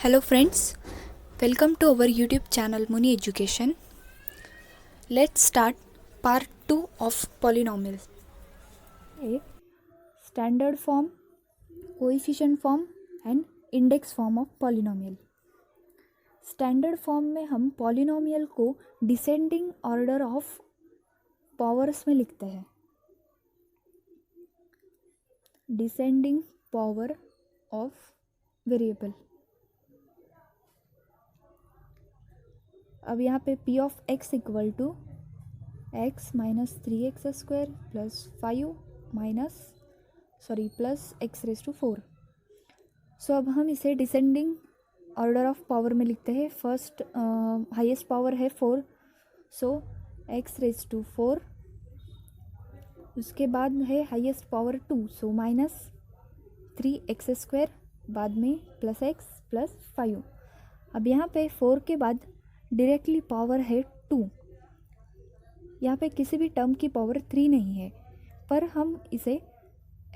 Hello friends, welcome to our YouTube channel Muni Education. Let's start part 2 of polynomials. A standard form, coefficient form and index form of polynomial. Standard form में हम polynomial को descending order of powers में लिखते हैं. Descending power of variable. अब यहाँ पे p of x equal to x minus 3x square plus 5 plus x raise to 4. So अब हम इसे डिसेंडिंग ऑर्डर ऑफ पावर में लिखते हैं. फर्स्ट हाईएस्ट पावर है 4, सो x रेज टू 4. उसके बाद है highest power 2, so minus 3x square, बाद में प्लस x प्लस 5. अब यहाँ पे 4 के बाद डायरेक्टली पावर है 2. यहाँ पे किसी भी टर्म की पावर 3 नहीं है, पर हम इसे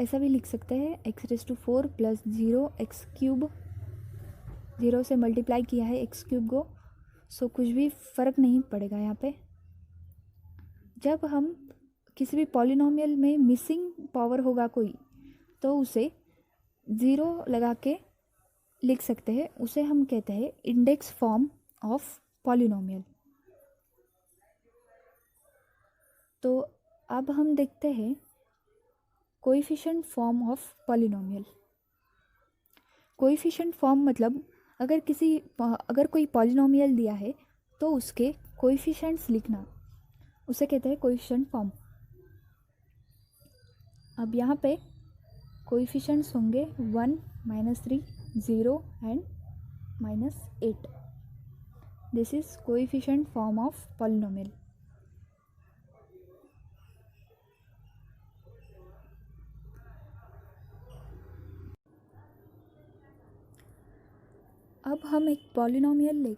ऐसा भी लिख सकते हैं x raise to 4 plus 0x cube. 0 से मल्टीप्लाई किया है x क्यूब को, सो कुछ भी फ़र्क नहीं पड़ेगा यहाँ पे. जब हम किसी भी पॉलिनोमियल में मिसिंग पावर होगा कोई, तो उसे 0 लगा के लिख सकते हैं. उसे हम कहते हैं इंडेक्स फॉर्म ऑफ पॉलिनोमियल. तो अब हम देखते हैं coefficient form of polynomial. Coefficient form मतलब अगर कोई पॉलिनोमियल दिया है तो उसके कोएफिशिएंट्स लिखना, उसे कहते हैं कोएफिशिएंट फॉर्म. अब यहाँ पे कोएफिशिएंट्स होंगे 1, -3, 0 and -8. This is coefficient form of polynomial. अब हम एक पॉलिनोमियल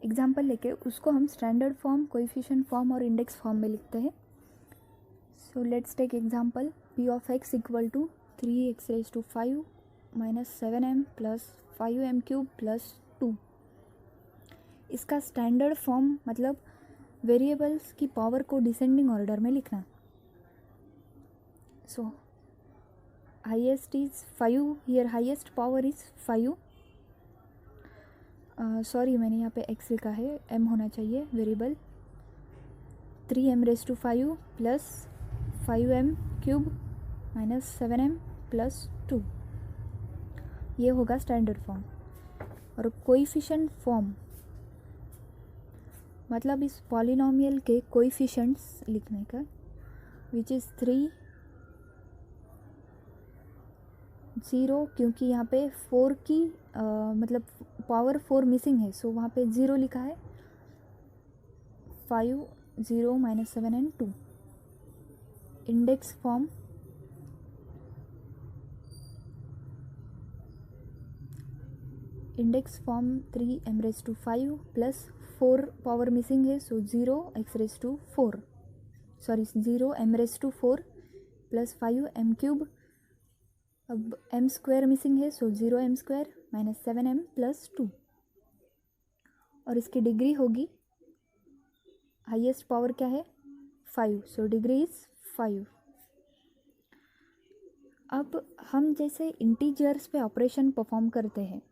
एग्जाम्पल लेके उसको हम स्टैंडर्ड फॉर्म, कोएफिशिएंट फॉर्म और इंडेक्स फॉर्म में लिखते हैं. So let's take example. p of x equal to 3x raise to 5 minus 7m plus 5m cube plus 2. इसका स्टैंडर्ड फॉर्म मतलब वेरिएबल्स की पावर को डिसेंडिंग ऑर्डर में लिखना. So highest is 5, here highest power is 5. Sorry, मैंने यहाँ पे x लिखा है, m होना चाहिए variable. 3m raise to 5 plus 5m cube minus 7m plus 2. ये होगा स्टैंडर्ड फॉर्म. और कोएफिशिएंट फॉर्म मतलब इस पॉलिनोमियल के कोएफिशिएंट्स लिखने का, विच इज़ 3, 0, क्योंकि यहाँ पे 4 की मतलब पावर 4 मिसिंग है, सो वहाँ पे 0 लिखा है. 5, 0, -7 and 2. Index form index form 3m raise to 5 plus 4 power missing है, so 0x raise to 4, 0m raise to 4 plus 5m cube. अब m स्क्वायर मिसिंग है, so 0m square minus 7m plus 2. और इसकी डिग्री होगी, highest power क्या है 5, so degree is 5. अब हम जैसे इंटीजर्स पे ऑपरेशन परफॉर्म करते हैं,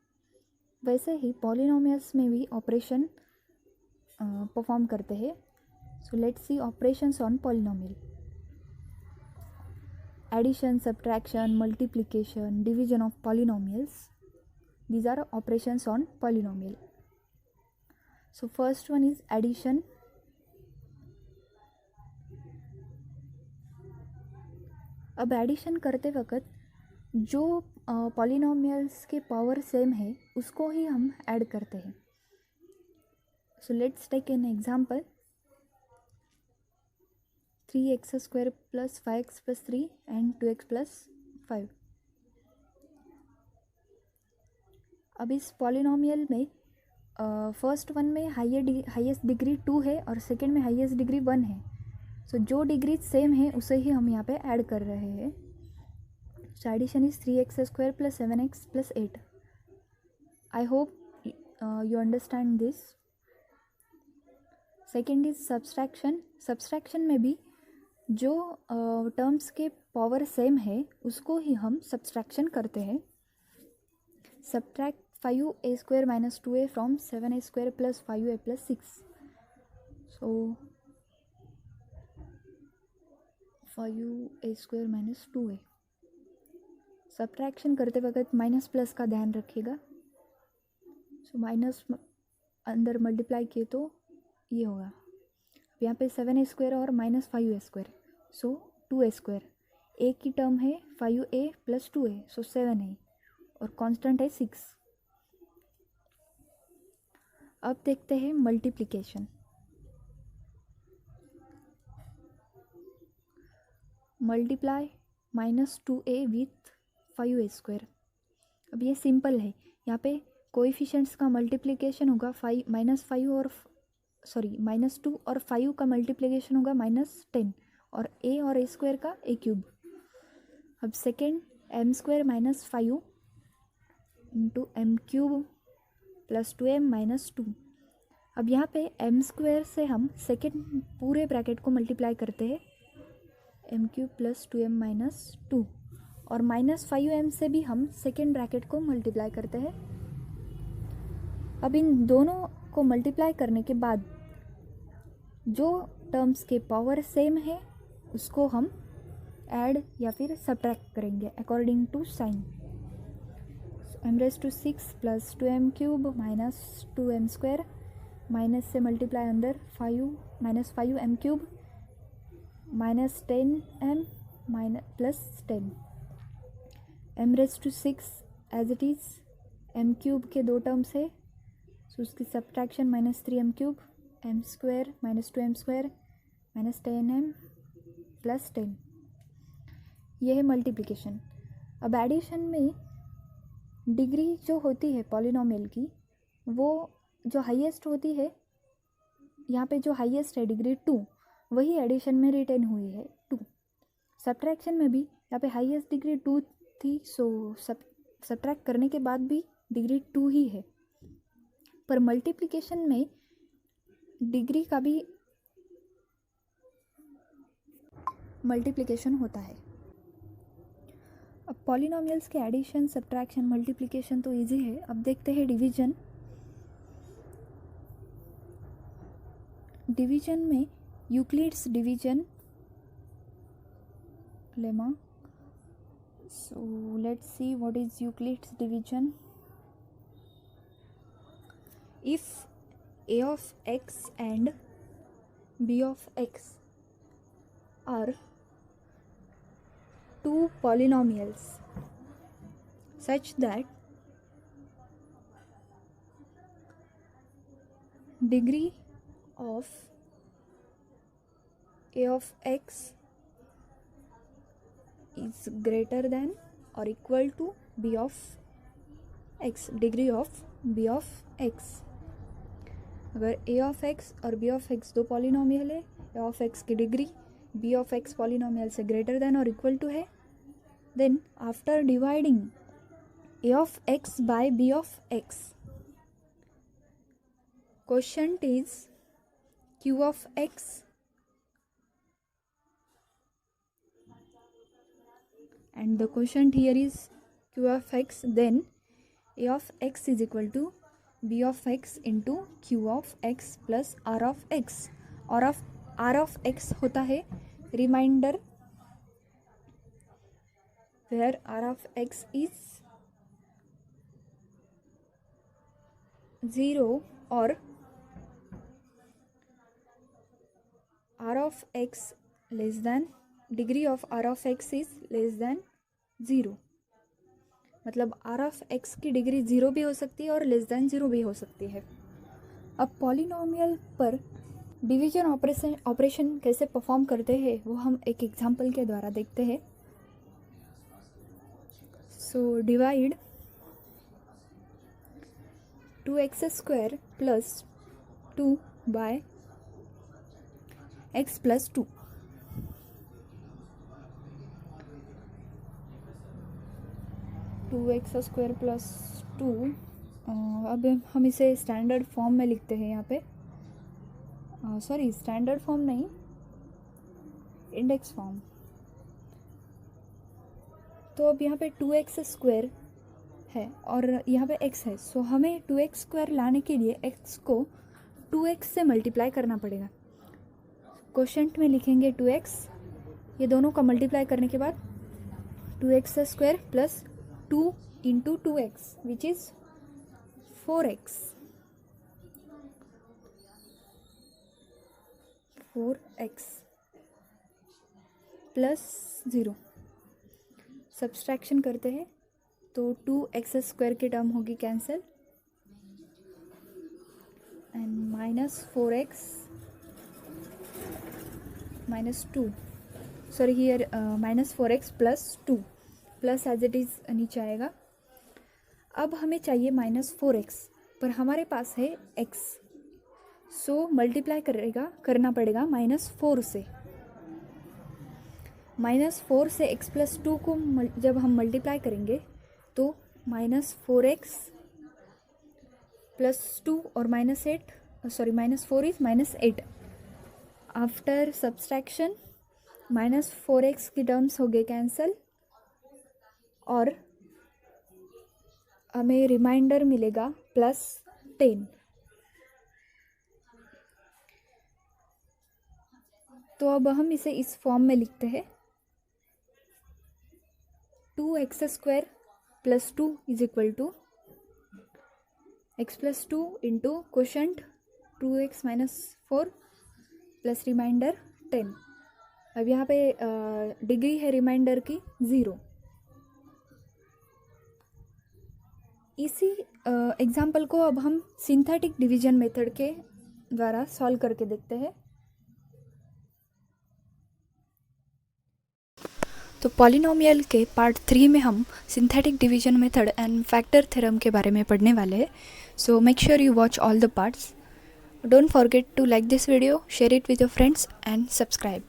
वैसे ही पॉलिनोमियल्स में भी ऑपरेशन परफॉर्म करते हैं. So let's see operations on polynomial. Addition, subtraction, multiplication, division of polynomials, these are operations on polynomial. So first one is addition. अब एडिशन करते वक्त जो पॉलिनोमियल्स के पावर सेम है उसको ही हम ऐड करते हैं. So let's take an example. 3x square plus 5x plus 3 and 2x plus 5. अब इस पॉलिनोमियल में फर्स्ट वन में हाईएस्ट डिग्री 2 है और सेकेंड में हाईएस्ट डिग्री 1 है. सो जो डिग्री सेम है उसे ही हम यहाँ पे ऐड कर रहे हैं. So addition is 3x square plus 7x plus 8. I hope you understand this. Second is subtraction. Subtraction में भी जो टर्म्स के पावर सेम है उसको ही हम सब्सट्रैक्शन करते हैं. Subtract 5a² - 2a from 7a² + 5a + 6. So 5a² - 2a. Subtraction करते वक्त माइनस प्लस का ध्यान रखिएगा. सो माइनस अंदर मल्टीप्लाई किए तो ये होगा. यहाँ पे 7a² और -5a². सो 2a². ए की टर्म है 5a + 2a, सो 7a और कांस्टेंट है 6. अब देखते हैं multiplication. Multiply -2a with 5a². अब ये सिंपल है. यहाँ पे कोएफिशिएंट्स का मल्टीप्लिकेशन होगा -2 और 5 का मल्टीप्लिकेशन होगा -10 और a² का a³. अब second m² - 5 into m³ + 2m - 2. अब यहाँ पे m² से हम सेकेंड पूरे ब्रैकेट को मल्टीप्लाई करते हैं m³ + 2m - 2 और -5m से भी हम सेकेंड ब्रैकेट को मल्टीप्लाई करते हैं. अब इन दोनों को मल्टीप्लाई करने के बाद जो टर्म्स के पावर सेम है उसको हम ऐड या फिर सब्ट्रैक्ट करेंगे according to sign. m⁻⁶ + 2m³ - 2m². Minus से मल्टीप्लाई अंदर 5 -5m³ -10m + 10. m⁻⁶ as it is m³ के दो टर्म्स है, सो उसकी subtraction -3m³ m² - 2m² -10m + 10. यह है मल्टीप्लिकेशन. अब एडिशन में डिग्री जो होती है पॉलिनोमियल की वो जो हाईएस्ट होती है, यहाँ पे जो हाईएस्ट है डिग्री 2, वही एडिशन में रिटेन हुई है 2. सब्ट्रैक्शन में भी यहाँ पे हाईएस्ट डिग्री 2 थी, सो सब्ट्रैक्ट करने के बाद भी डिग्री 2 ही है. पर मल्टीप्लिकेशन में डिग्री का भी मल्टीप्लिकेशन होता है. अब पॉलिनोमियल्स के एडिशन, सब्ट्रैक्शन, मल्टीप्लिकेशन तो इजी है. अब देखते हैं डिवीजन. डिवीजन में Euclid's division lemma. So let's see what is Euclid's division. If a of x and b of x are two polynomials such that degree of a of x is greater than or equal to b of x, degree of b of x. अगर a of x और b of x दो polynomial है, a of x की degree b of x polynomial से greater than और equal to है, then after dividing a of x by b of x, quotient is q of x and the quotient here is q of x, then a of x is equal to b of x into q of x plus r of x. और r of x होता है reminder where r of x is 0 और r of x less than, degree of r of x is less than 0. मतलब r of x की degree 0 भी हो सकती है और लेस देन 0 भी हो सकती है. अब पॉलिनोमियल पर डिवीजन ऑपरेशन कैसे परफॉर्म करते हैं वो हम एक एग्जांपल के द्वारा देखते हैं. So divide 2x² + 2 by x + 2. Two x² + 2 अब हम इसे स्टैंडर्ड फॉर्म में लिखते हैं यहाँ पे, सॉरी स्टैंडर्ड फॉर्म नहीं, इंडेक्स फॉर्म। तो अब यहाँ पे 2x² है और यहाँ पे x है, सो हमें 2x² लाने के लिए x को 2x से मल्टीप्लाई करना पड़ेगा। क्वोशंट में लिखेंगे 2x, ये दोनों का मल्टीप्लाई करने के बाद 2x² plus 2 into 2x which is 4x plus 0। Subtraction करते हैं तो 2x² की टर्म होगी cancel and -4x -2, sorry here -4x plus 2 plus as it is नीचे आएगा। अब हमें चाहिए -4x, पर हमारे पास है x, सो मल्टीप्लाई करना पड़ेगा -4 से। -4 से x प्लस 2 को जब हम मल्टीप्लाई करेंगे तो -4x प्लस 2 और -8, sorry -4 is -8। After subtraction -4x की टर्म्स हो गए कैंसिल और हमें रिमाइंडर मिलेगा +10। तो अब हम इसे इस फॉर्म में लिखते हैं, 2x² plus 2 is equal to x plus 2 into quotient 2x -4 plus remainder 10। अब यहाँ पे डिग्री है रिमाइंडर की 0। इसी एग्जाम्पल को अब हम सिंथेटिक डिवीजन मेथड के द्वारा सॉल्व करके देखते हैं। तो पॉलिनोमियल के पार्ट 3 में हम synthetic division method and factor theorem के बारे में पढ़ने वाले हैं। So make sure you watch all the parts. Don't forget to like this video, share it with your friends and subscribe.